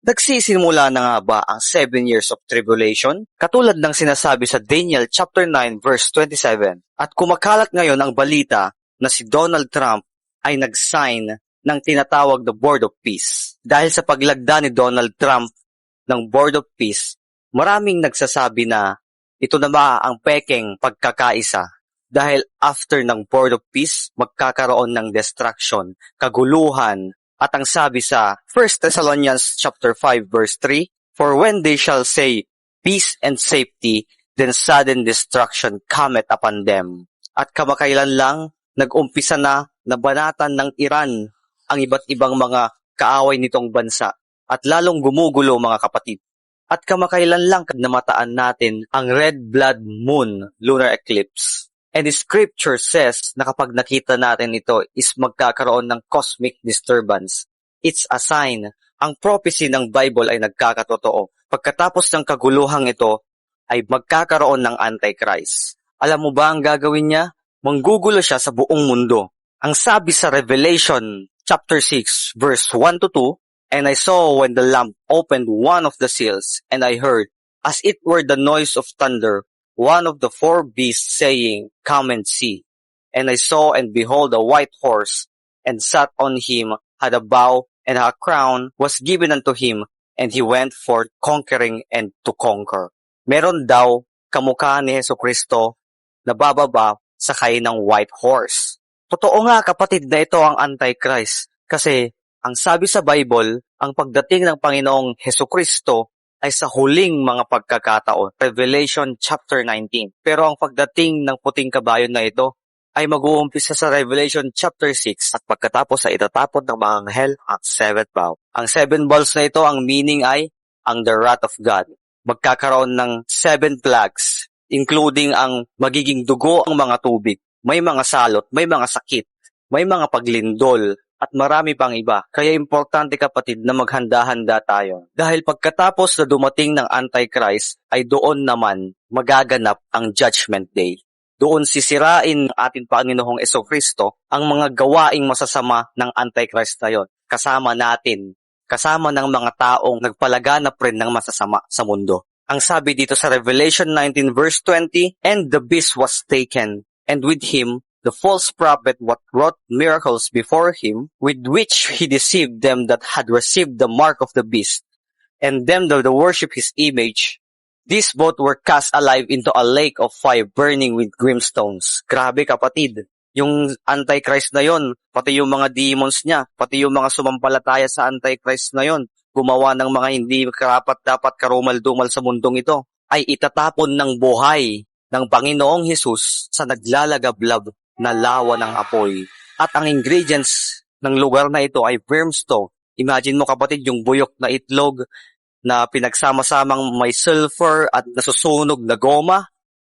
Nagsisimula na nga ba ang 7 years of tribulation? Katulad ng sinasabi sa Daniel chapter 9 verse 27. At kumakalat ngayon ang balita na si Donald Trump ay nag-sign ng tinatawag na Board of Peace. Dahil sa paglagda ni Donald Trump ng Board of Peace, maraming nagsasabi na ito na ba ang pekeng pagkakaisa? Dahil after ng Board of Peace, magkakaroon ng destruction, kaguluhan, at ang sabi sa 1 Thessalonians chapter 5 verse 3, For when they shall say, peace and safety, then sudden destruction cometh upon them. At kamakailan lang, nag-umpisa na nabanatan ng Iran ang iba't ibang mga kaaway nitong bansa at lalong gumugulo mga kapatid. At kamakailan lang namataan natin ang red blood moon lunar eclipse. And the scripture says na kapag nakita natin ito is magkakaroon ng cosmic disturbance. It's a sign. Ang prophecy ng Bible ay nagkakatotoo. Pagkatapos ng kaguluhang ito ay magkakaroon ng Antichrist. Alam mo ba ang gagawin niya? Manggugulo siya sa buong mundo. Ang sabi sa Revelation chapter 6 verse 1 to 2, And I saw when the Lamb opened one of the seals, and I heard, as it were the noise of thunder, one of the four beasts saying, Come and see. And I saw and behold a white horse, and sat on him, had a bow, and a crown was given unto him, and he went forth conquering and to conquer. Meron daw kamukha ni Jesucristo na bababa sakay ng white horse. Totoo nga kapatid na ito ang Antichrist, kasi ang sabi sa Bible, ang pagdating ng Panginoong Jesucristo ay sa huling mga pagkakataon, Revelation chapter 19. Pero ang pagdating ng puting kabayo na ito ay mag-uumpisa sa Revelation chapter 6 at pagkatapos ay itatapon ng mga anghel ang seventh bowl. Ang 7 bowls na ito, ang meaning ay ang the wrath of God. Magkakaroon ng 7 plagues, including ang magiging dugo ang mga tubig. May mga salot, may mga sakit, may mga paglindol, at marami pang iba. Kaya importante kapatid na maghanda-handa tayo. Dahil pagkatapos na dumating ng Antichrist, ay doon naman magaganap ang Judgment Day. Doon sisirain ng ating Panginoong Jesucristo ang mga gawaing masasama ng Antichrist na yon. Kasama natin, kasama ng mga taong nagpalaganap rin ng masasama sa mundo. Ang sabi dito sa Revelation 19 verse 20, And the beast was taken, and with him the false prophet what wrought miracles before him, with which he deceived them that had received the mark of the beast, and them that worship his image. These both were cast alive into a lake of fire burning with brimstones. Grabe kapatid, yung Antichrist na yon, pati yung mga demons niya, pati yung mga sumampalataya sa Antichrist na yon, gumawa ng mga hindi karapat-dapat karumal-dumal sa mundong ito, ay itatapon ng buhay ng Panginoong Hesus sa naglalagablab na lawa ng apoy. At ang ingredients ng lugar na ito ay brimstone. Imagine mo kapatid yung buyok na itlog na pinagsama-samang may sulfur at nasusunog na goma.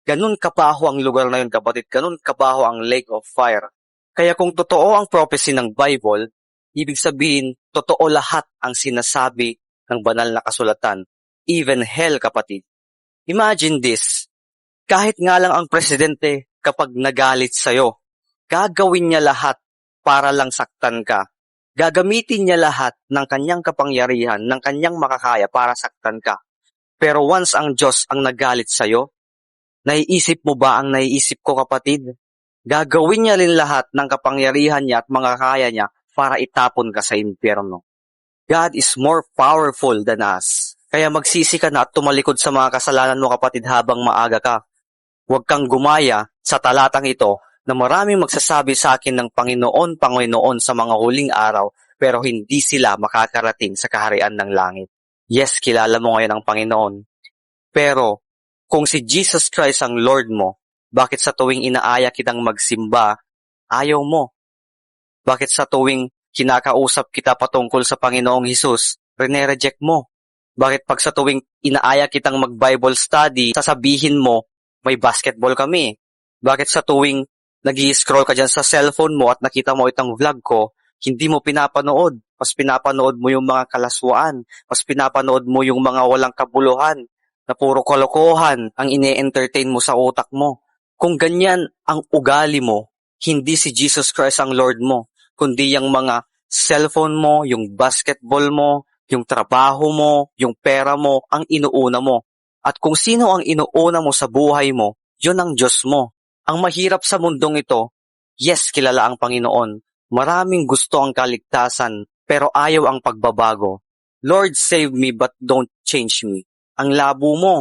Ganun kabaho ang lugar na yun kapatid. Ganun kabaho ang lake of fire. Kaya kung totoo ang prophecy ng Bible, ibig sabihin, totoo lahat ang sinasabi ng banal na kasulatan. Even hell kapatid. Imagine this. Kahit nga lang ang presidente kapag nagalit sa'yo, gagawin niya lahat para lang saktan ka. Gagamitin niya lahat ng kanyang kapangyarihan, ng kanyang makakaya para saktan ka. Pero once ang Diyos ang nagalit sa'yo, naiisip mo ba ang naiisip ko kapatid? Gagawin niya rin lahat ng kapangyarihan niya at makakaya niya para itapon ka sa impyerno. God is more powerful than us. Kaya magsisi ka na at tumalikod sa mga kasalanan mo kapatid habang maaga ka. Huwag kang gumaya sa talatang ito na maraming magsasabi sa akin ng Panginoon, Panginoon sa mga huling araw, pero hindi sila makakarating sa kaharian ng langit. Yes, kilala mo ngayon ang Panginoon. Pero kung si Jesus Christ ang Lord mo, bakit sa tuwing inaaya kitang magsimba, ayaw mo? Bakit sa tuwing kinakausap kita patungkol sa Panginoong Hesus, rene-reject mo? Bakit pag sa tuwing inaaya kitang mag-Bible study, sasabihin mo, may basketball kami? Bakit sa tuwing nag-i-scroll ka dyan sa cellphone mo at nakita mo itong vlog ko, hindi mo pinapanood? Mas pinapanood mo yung mga kalaswaan. Mas pinapanood mo yung mga walang kabuluhan na puro kalokohan ang ine-entertain mo sa utak mo. Kung ganyan ang ugali mo, hindi si Jesus Christ ang Lord mo, kundi yung mga cellphone mo, yung basketball mo, Yung trabaho mo, yung pera mo, ang inuuna mo. At kung sino ang inuuna mo sa buhay mo, yun ang Diyos mo. Ang mahirap sa mundong ito, yes, kilala ang Panginoon. Maraming gusto ang kaligtasan, pero ayaw ang pagbabago. Lord, save me but don't change me. Ang labo mo.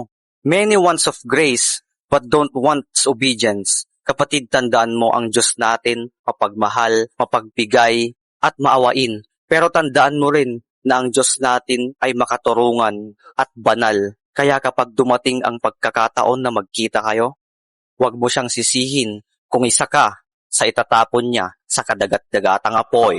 Many wants of grace, but don't want obedience. Kapatid, tandaan mo ang Diyos natin, mapagmahal, mapagbigay, at maawain. Pero tandaan mo rin na ang Diyos natin ay makaturungan at banal. Kaya kapag dumating ang pagkakataon na magkita kayo, huwag mo siyang sisihin kung isa ka sa itatapon niya sa kadagat-dagatang apoy.